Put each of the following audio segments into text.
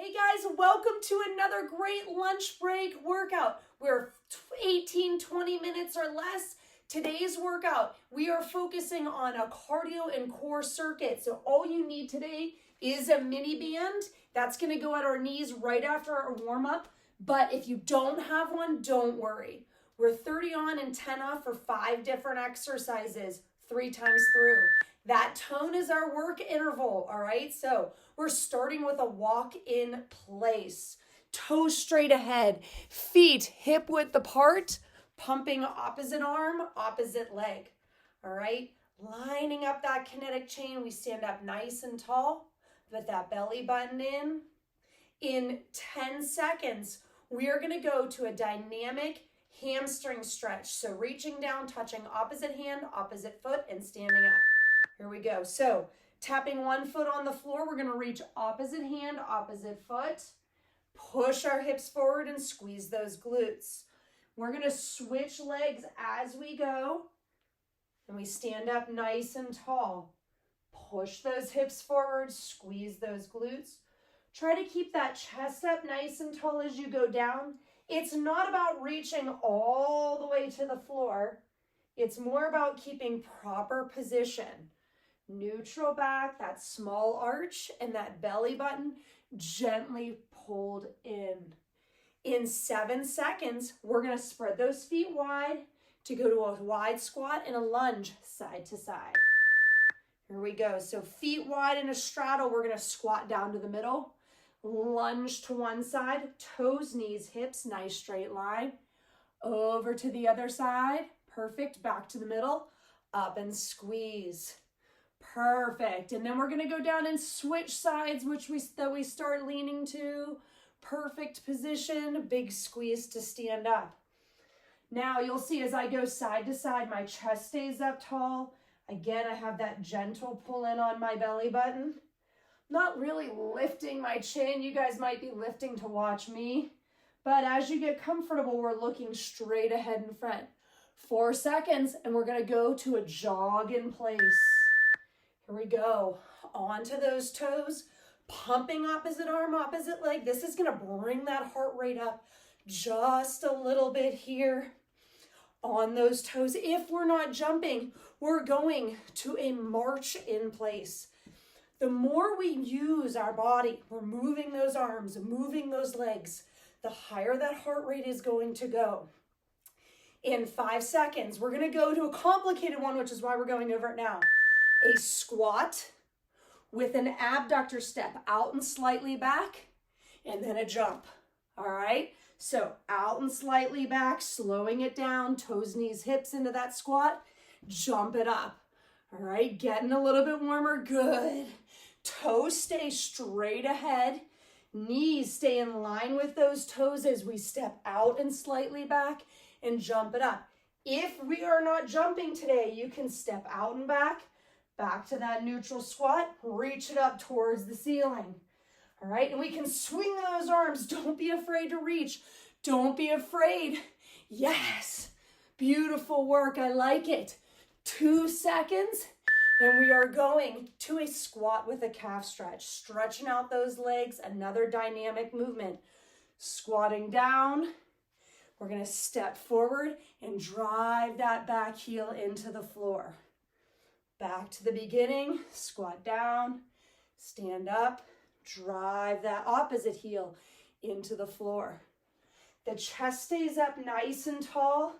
Hey guys, welcome to another great lunch break workout. We're 18, 20 minutes or less. Today's workout, we are focusing on a cardio and core circuit. So all you need today is a mini band. That's gonna go at our knees right after our warm up. But if you don't have one, don't worry. We're 30 on and 10 off for 5 different exercises, 3 times through. That tone is our work interval, all right? So we're starting with a walk in place. Toes straight ahead, feet hip width apart, pumping opposite arm, opposite leg, all right? Lining up that kinetic chain, we stand up nice and tall, with that belly button in. In 10 seconds, we are gonna go to a dynamic hamstring stretch. So reaching down, touching opposite hand, opposite foot, and standing up. Here we go. So tapping one foot on the floor, we're gonna reach opposite hand, opposite foot, push our hips forward and squeeze those glutes. We're gonna switch legs as we go, and we stand up nice and tall. Push those hips forward, squeeze those glutes. Try to keep that chest up nice and tall as you go down. It's not about reaching all the way to the floor. It's more about keeping proper position. Neutral back, that small arch, and that belly button gently pulled in. In 7 seconds, we're gonna spread those feet wide to go to a wide squat and a lunge side to side. Here we go. So feet wide in a straddle, we're gonna squat down to the middle, lunge to one side, toes, knees, hips, nice straight line. Over to the other side, perfect, back to the middle, up and squeeze. Perfect. And then we're going to go down and switch sides, which we start leaning to. Perfect position, big squeeze to stand up. Now you'll see as I go side to side, my chest stays up tall. Again, I have that gentle pull in on my belly button. Not really lifting my chin. You guys might be lifting to watch me. But as you get comfortable, we're looking straight ahead in front. 4 seconds, and we're going to go to a jog in place. Here we go, onto those toes, pumping opposite arm, opposite leg. This is gonna bring that heart rate up just a little bit here on those toes. If we're not jumping, we're going to a march in place. The more we use our body, we're moving those arms, moving those legs, the higher that heart rate is going to go. In 5 seconds, we're gonna go to a complicated one, which is why we're going over it now. A squat with an abductor step out and slightly back, and then a jump. All right, so out and slightly back, slowing it down, toes, knees, hips into that squat, jump it up. All right, getting a little bit warmer, good. Toes stay straight ahead, knees stay in line with those toes as we step out and slightly back and jump it up. If we are not jumping today, you can step out and back to that neutral squat, reach it up towards the ceiling. All right, and we can swing those arms. Don't be afraid to reach. Don't be afraid. Yes, beautiful work, I like it. 2 seconds, and we are going to a squat with a calf stretch. Stretching out those legs, another dynamic movement. Squatting down, we're gonna step forward and drive that back heel into the floor. Back to the beginning, squat down, stand up, drive that opposite heel into the floor. The chest stays up nice and tall.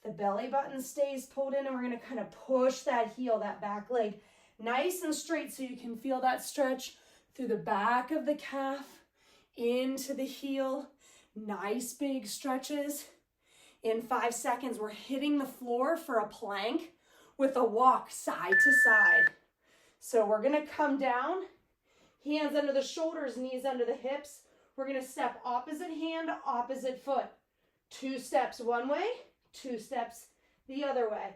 The belly button stays pulled in, and we're gonna kind of push that heel, that back leg, nice and straight so you can feel that stretch through the back of the calf, into the heel. Nice big stretches. In 5 seconds, we're hitting the floor for a plank with a walk side to side. So we're gonna come down, hands under the shoulders, knees under the hips. We're gonna step opposite hand, opposite foot. 2 steps one way, 2 steps the other way.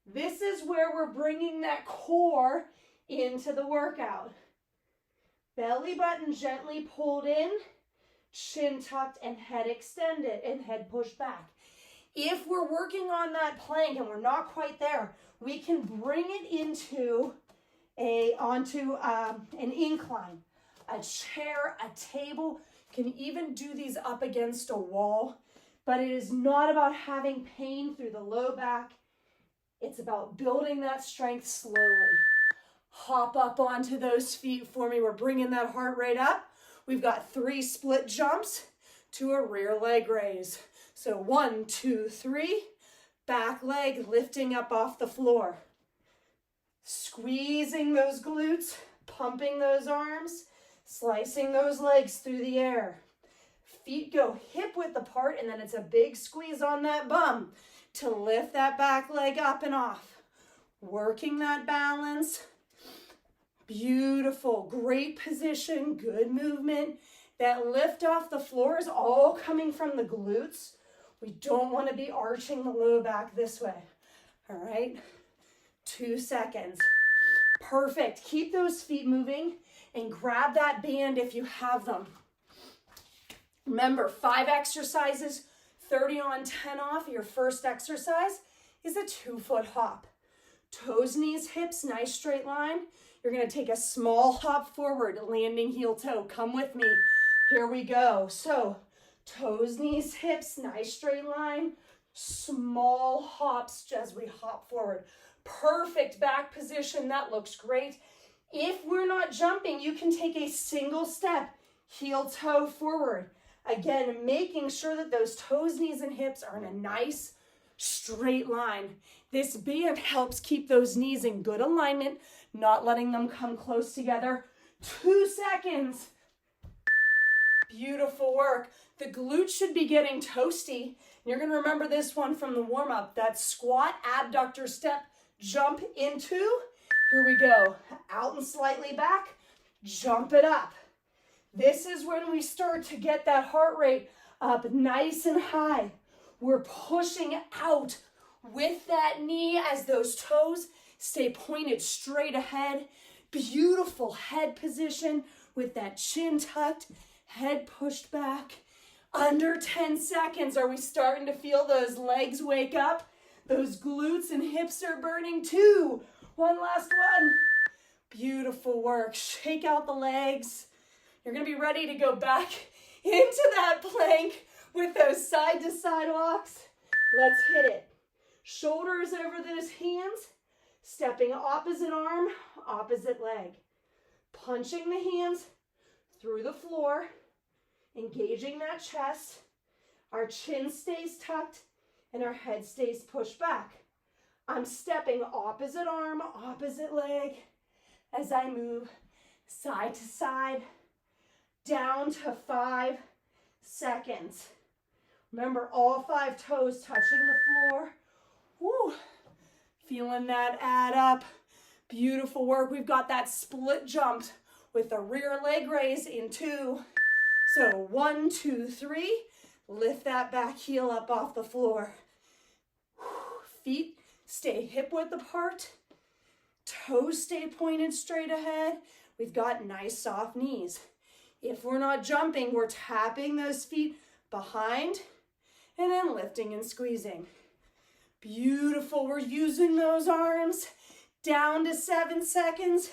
This is where we're bringing that core into the workout. Belly button gently pulled in, chin tucked and head extended and head pushed back. If we're working on that plank and we're not quite there, we can bring it onto an incline. a chair, a table. You can even do these up against a wall, but it is not about having pain through the low back. It's about building that strength slowly. Hop up onto those feet for me. We're bringing that heart rate up. We've got 3 split jumps to a rear leg raise. So 1, 2, 3, back leg lifting up off the floor. Squeezing those glutes, pumping those arms, slicing those legs through the air. Feet go hip width apart, and then it's a big squeeze on that bum to lift that back leg up and off. Working that balance. Beautiful, great position, good movement. That lift off the floor is all coming from the glutes. We don't want to be arching the low back this way. All right, 2 seconds. Perfect. Keep those feet moving and grab that band if you have them. Remember, 5 exercises, 30 on, 10 off. Your first exercise is a 2-foot hop. Toes, knees, hips, nice straight line. You're going to take a small hop forward, landing heel toe. Come with me. Here we go. So, toes, knees, hips, nice straight line. Small hops as we hop forward. Perfect back position. That looks great. If we're not jumping, you can take a single step, heel toe forward. Again, making sure that those toes, knees, and hips are in a nice straight line. This band helps keep those knees in good alignment, not letting them come close together. 2 seconds. Beautiful work. The glutes should be getting toasty. You're going to remember this one from the warm-up. That squat, abductor step, jump into. Here we go. Out and slightly back. Jump it up. This is when we start to get that heart rate up nice and high. We're pushing out with that knee as those toes stay pointed straight ahead. Beautiful head position with that chin tucked, head pushed back. Under 10 seconds, are we starting to feel those legs wake up? Those glutes and hips are burning too. One last one. Beautiful work. Shake out the legs. You're going to be ready to go back into that plank with those side to side walks. Let's hit it. Shoulders over those hands. Stepping opposite arm, opposite leg. Punching the hands through the floor. Engaging that chest. Our chin stays tucked and our head stays pushed back. I'm stepping opposite arm, opposite leg as I move side to side, down to 5 seconds. Remember, all 5 toes touching the floor. Woo. Feeling that add up. Beautiful work. We've got that split jump with the rear leg raise in 2. So 1, 2, 3. Lift that back heel up off the floor. Feet stay hip width apart. Toes stay pointed straight ahead. We've got nice soft knees. If we're not jumping, we're tapping those feet behind and then lifting and squeezing. Beautiful. We're using those arms. Down to 7 seconds.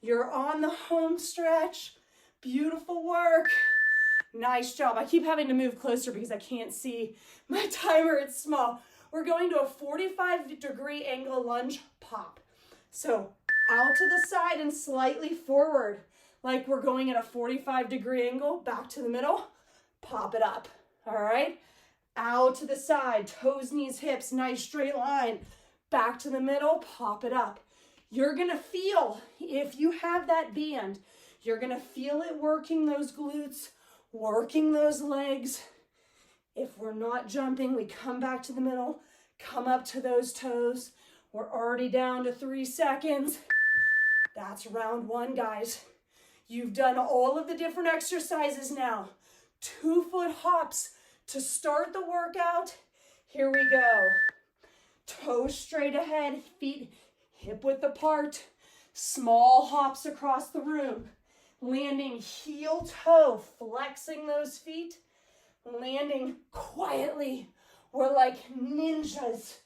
You're on the home stretch. Beautiful work. Nice job. I keep having to move closer because I can't see my timer. It's small. We're going to a 45-degree angle lunge pop. So out to the side and slightly forward, like we're going at a 45-degree angle, back to the middle, pop it up. All right. Out to the side, toes, knees, hips, nice straight line. Back to the middle, pop it up. You're going to feel, if you have that band, you're going to feel it working those glutes, working those legs. If we're not jumping, we come back to the middle, come up to those toes. We're already down to 3 seconds. That's round 1, guys. You've done all of the different exercises now. 2-foot hops to start the workout. Here we go. Toes straight ahead, feet hip width apart. Small hops across the room. Landing heel toe, flexing those feet. Landing quietly. We're like ninjas.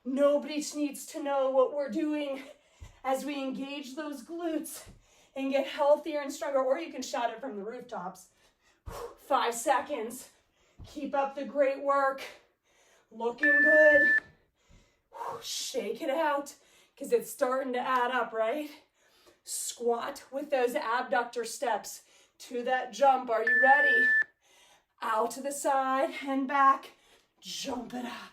Nobody needs to know what we're doing as we engage those glutes and get healthier and stronger, or you can shout it from the rooftops. 5 seconds. Keep up the great work. Looking good. Shake it out because it's starting to add up, right? Squat with those abductor steps to that jump. Are you ready? Out to the side and back. Jump it up.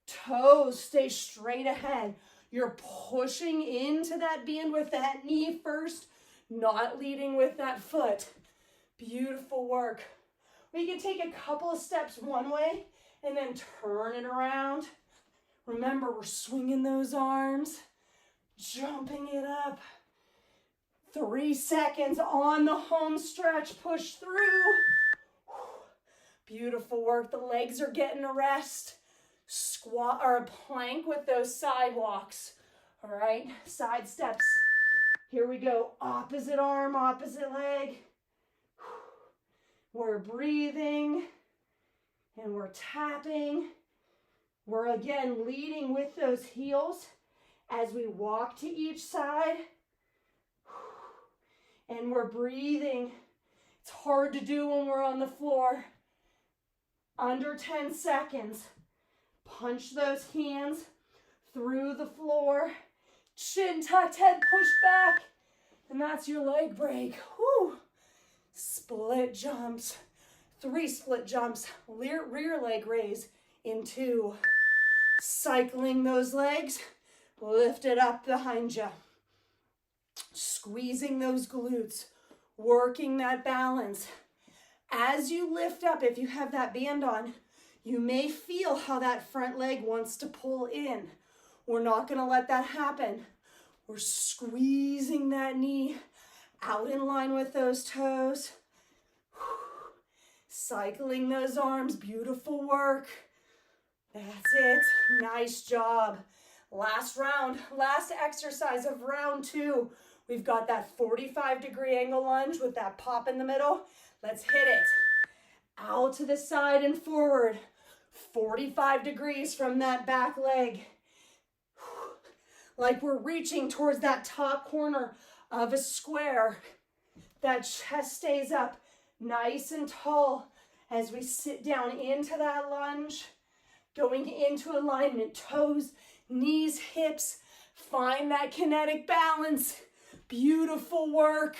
Toes stay straight ahead. You're pushing into that band with that knee first, not leading with that foot. Beautiful work. We can take a couple of steps one way and then turn it around. Remember, we're swinging those arms, jumping it up. 3 seconds on the home stretch. Push through. Beautiful work. The legs are getting a rest. Squat or a plank with those sidewalks. All right, side steps. Here we go. Opposite arm, opposite leg. We're breathing and we're tapping. We're again leading with those heels as we walk to each side. And we're breathing. It's hard to do when we're on the floor. Under 10 seconds. Punch those hands through the floor. Chin tucked, head pushed back. And that's your leg break. Whew. Split jumps. 3 split jumps. Rear leg raise in 2. Cycling those legs. Lift it up behind you. Squeezing those glutes. Working that balance. As you lift up, if you have that band on, you may feel how that front leg wants to pull in. We're not going to let that happen. We're squeezing that knee out in line with those toes. Cycling those arms. Beautiful work. That's it. Nice job. Last round, last exercise of round 2. We've got that 45-degree angle lunge with that pop in the middle. Let's hit it. Out to the side and forward. 45 degrees from that back leg. Like we're reaching towards that top corner of a square. That chest stays up nice and tall as we sit down into that lunge. Going into alignment, toes, knees, hips. Find that kinetic balance. Beautiful work.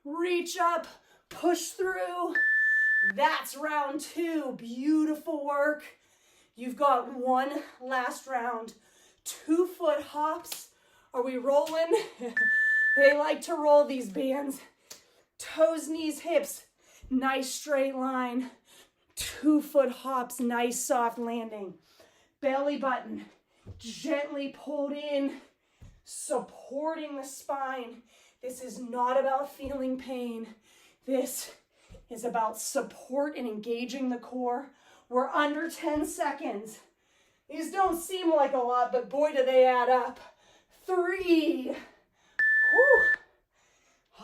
Reach up, push through. That's round 2. Beautiful work. You've got one last round. 2-foot hops. Are we rolling? They like to roll these bands. Toes, knees, hips. Nice straight line. 2-foot hops. Nice soft landing. Belly button. Gently pulled in. Supporting the spine. This is not about feeling pain. This is about support and engaging the core. We're under 10 seconds. These don't seem like a lot, but boy, do they add up. 3. Whew.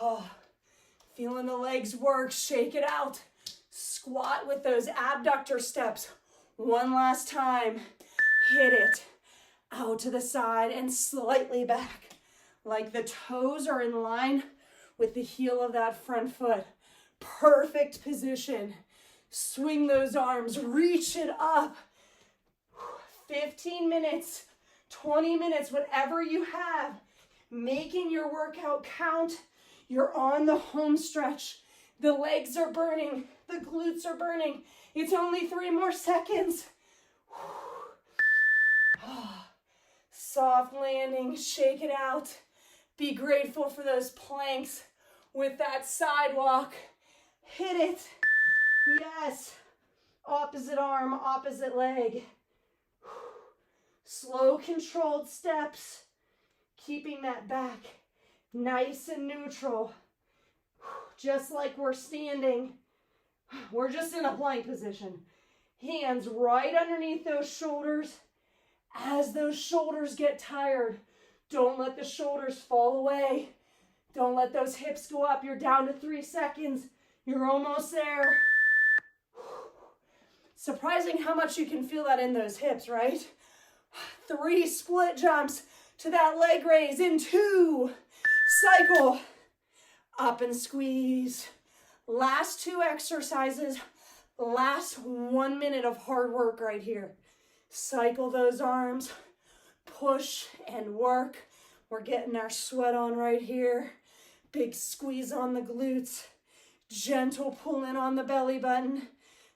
Oh, feeling the legs work. Shake it out. Squat with those abductor steps. One last time. Hit it. Out to the side and slightly back. Like the toes are in line with the heel of that front foot. Perfect position. Swing those arms. Reach it up. 15 minutes, 20 minutes, whatever you have. Making your workout count. You're on the home stretch. The legs are burning. The glutes are burning. It's only 3 more seconds. Soft landing. Shake it out. Be grateful for those planks with that sidewalk. Hit it. Yes. Opposite arm, opposite leg. Slow, controlled steps. Keeping that back nice and neutral. Just like we're standing. We're just in a plank position. Hands right underneath those shoulders. As those shoulders get tired, don't let the shoulders fall away. Don't let those hips go up. You're down to 3 seconds. You're almost there. Surprising how much you can feel that in those hips, right? 3 split jumps to that leg raise in 2. Cycle. Up and squeeze. Last 2 exercises. Last 1 minute of hard work right here. Cycle those arms. Push and work. We're getting our sweat on right here. Big squeeze on the glutes. Gentle pull in on the belly button.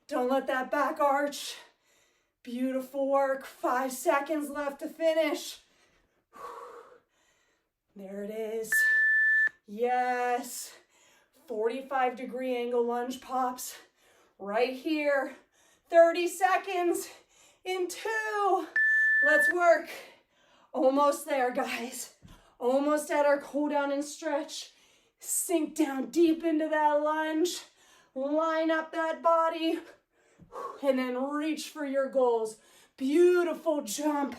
Don't let that back arch. Beautiful work. 5 seconds left to finish. There it is. Yes. 45-degree angle lunge pops right here. 30 seconds in 2. Let's work. Almost there, guys. Almost at our cool down and stretch. Sink down deep into that lunge. Line up that body. And then reach for your goals. Beautiful jump.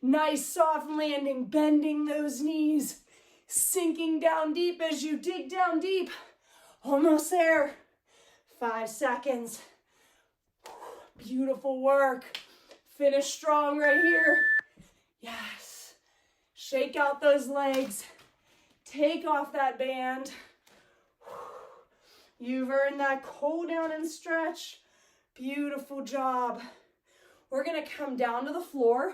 Nice soft landing, bending those knees. Sinking down deep as you dig down deep. Almost there. 5 seconds. Beautiful work. Finish strong right here. Yes. Shake out those legs. Take off that band. You've earned that cool down and stretch. Beautiful job. We're going to come down to the floor.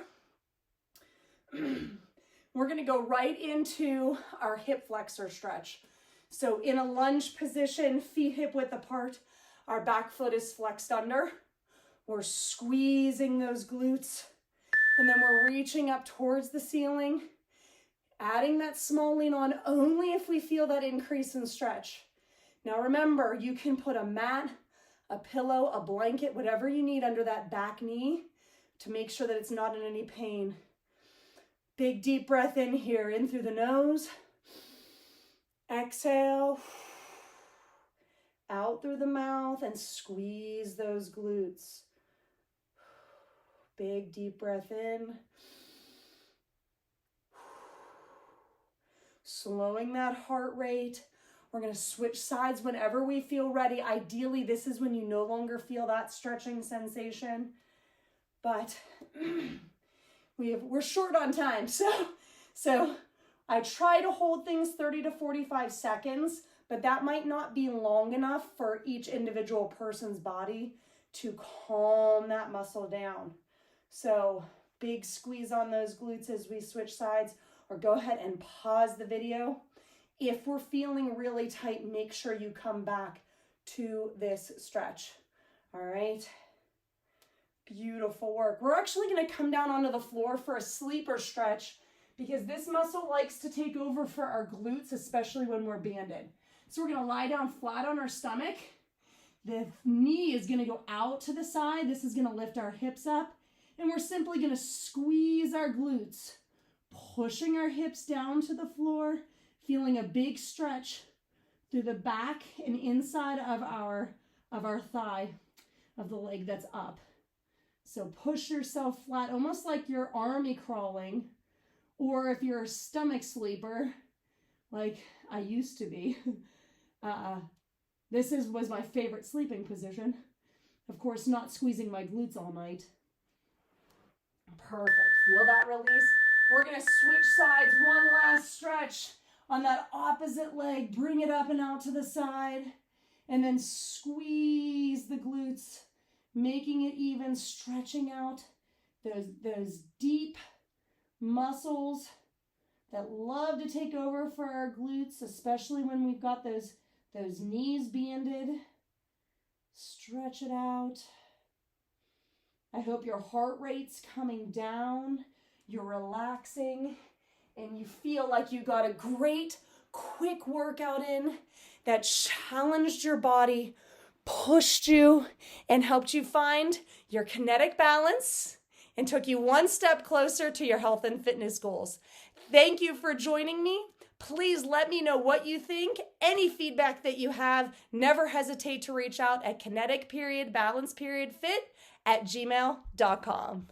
We're going to go right into our hip flexor stretch. So in a lunge position, feet hip width apart, our back foot is flexed under. We're squeezing those glutes, and then we're reaching up towards the ceiling, adding that small lean on only if we feel that increase in stretch. Now remember, you can put a mat, a pillow, a blanket, whatever you need under that back knee to make sure that it's not in any pain. Big deep breath in here, in through the nose. Exhale. Out through the mouth and squeeze those glutes. Big deep breath in. Slowing that heart rate. We're going to switch sides whenever we feel ready. Ideally, this is when you no longer feel that stretching sensation. But we're short on time. So I try to hold things 30 to 45 seconds, but that might not be long enough for each individual person's body to calm that muscle down. So big squeeze on those glutes as we switch sides, or go ahead and pause the video. If we're feeling really tight, make sure you come back to this stretch. All right. Beautiful work. We're actually going to come down onto the floor for a sleeper stretch because this muscle likes to take over for our glutes, especially when we're banded. So we're going to lie down flat on our stomach. The knee is going to go out to the side. This is going to lift our hips up. And we're simply going to squeeze our glutes, pushing our hips down to the floor, feeling a big stretch through the back and inside of our thigh, of the leg that's up. So push yourself flat, almost like you're army crawling, or if you're a stomach sleeper, like I used to be. This was my favorite sleeping position. Of course, not squeezing my glutes all night. Perfect. Feel that release. We're going to switch sides. One last stretch on that opposite leg. Bring it up and out to the side. And then squeeze the glutes, making it even, stretching out those deep muscles that love to take over for our glutes, especially when we've got those knees banded. Stretch it out. I hope your heart rate's coming down, you're relaxing, and you feel like you got a great, quick workout in that challenged your body, pushed you, and helped you find your kinetic balance and took you one step closer to your health and fitness goals. Thank you for joining me. Please let me know what you think. Any feedback that you have, never hesitate to reach out at kinetic-balance-fit@gmail.com.